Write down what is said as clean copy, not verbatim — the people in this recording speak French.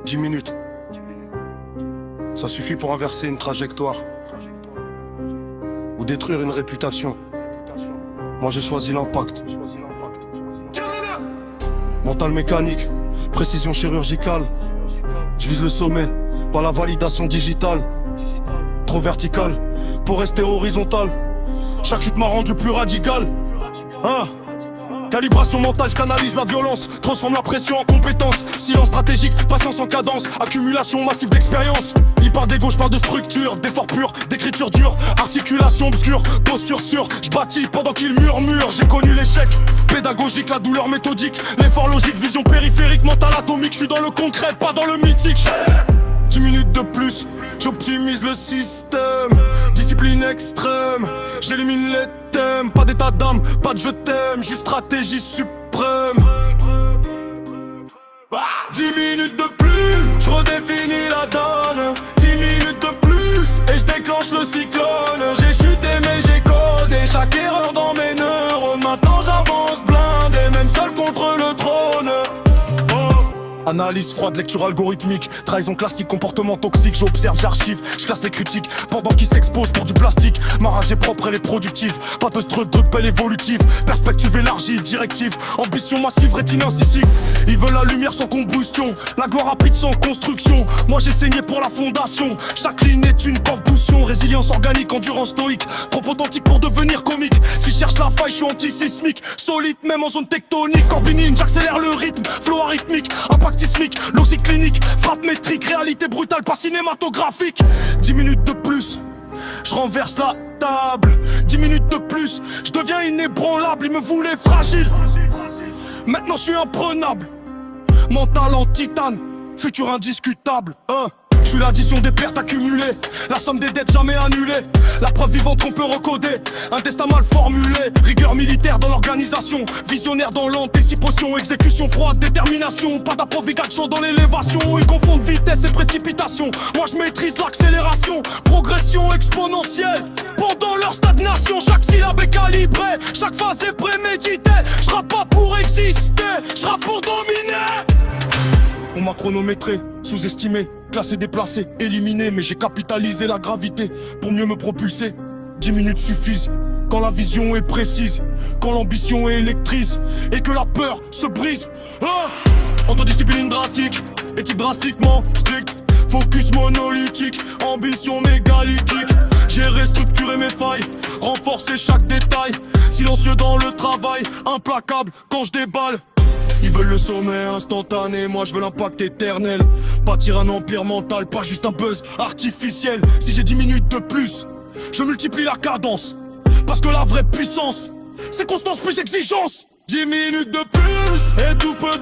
10 minutes. Ça suffit pour inverser une trajectoire ou détruire une réputation. Moi j'ai choisi l'impact. Mental mécanique, précision chirurgicale. Je vise le sommet, pas la validation digitale. Trop vertical, pour rester horizontal. Chaque chute m'a rendu plus radical. Hein? Calibration mentale, je canalise la violence. Transforme la pression en compétence. Silence stratégique, patience en cadence. Accumulation massive d'expérience. Il part d'ego, je parle de structure. D'effort pur, d'écriture dure. Articulation obscure, posture sûre. Je bâtis pendant qu'il murmure. J'ai connu l'échec pédagogique, la douleur méthodique. L'effort logique, vision périphérique, mental atomique. Je suis dans le concret, pas dans le mythique. 10 minutes de plus, j'optimise le système. Discipline extrême, j'élimine les thèmes. Pas d'état d'âme, pas de je t'aime, juste stratégie suprême. 10 minutes de plus, je redéfinis la donne. 10 minutes de plus, et je déclenche le cyclone. J'ai chuté mais j'ai codé chaque erreur dans mes neurones. Maintenant j'avance blindé, même seul contre le trône. Analyse froide, lecture algorithmique. Trahison classique, comportement toxique. J'observe, j'archive, je classe les critiques pendant qu'ils s'exposent pour du plastique. Ma rage est propre, elle est productive. Pas de struc, de pelle évolutive. Perspective élargie, directive. Ambition massive, rétine incisive. Ils veulent la lumière sans combustion, la gloire rapide sans construction. Moi j'ai saigné pour la fondation. Chaque ligne est une convulsion. Résilience organique, endurance stoïque. Trop authentique pour devenir comique. Si je cherche la faille, je suis anti-sismique. Solide même en zone tectonique. Corbinine, j'accélère le rythme. Flow arythmique, impact sismique, logique clinique, frappe métrique, réalité brutale, pas cinématographique. 10 minutes de plus, je renverse la table. 10 minutes de plus, je deviens inébranlable. Ils me voulaient fragile, maintenant je suis imprenable. Mental en titane, futur indiscutable. Je suis l'addition des pertes accumulées, la somme des dettes jamais annulées. La preuve vivante qu'on peut recoder, un destin mal formulé. Rigueur militaire dans l'organisation, visionnaire dans l'anticipation. Exécution froide, détermination, pas d'approvitation dans l'élévation. Ils confondent vitesse et précipitation, moi je maîtrise l'accélération. Progression exponentielle, pendant leur stagnation. Chaque syllabe est calibrée, chaque phase est préméditée. Je rappe pas pour exister, je rappe pour dominer. On m'a chronométré, sous-estimé, classé, déplacé, éliminé. Mais j'ai capitalisé la gravité pour mieux me propulser. 10 minutes suffisent, quand la vision est précise, quand l'ambition est électrice et que la peur se brise. Autodiscipline drastique, éthique drastiquement stricte. Focus monolithique, ambition mégalithique. J'ai restructuré mes failles, renforcé chaque détail. Silencieux dans le travail, implacable quand je déballe. Ils veulent le sommet instantané, moi je veux l'impact éternel. Bâtir un empire mental, pas juste un buzz artificiel. Si j'ai 10 minutes de plus, je multiplie la cadence. Parce que la vraie puissance, c'est constance plus exigence. 10 minutes de plus, et tout peut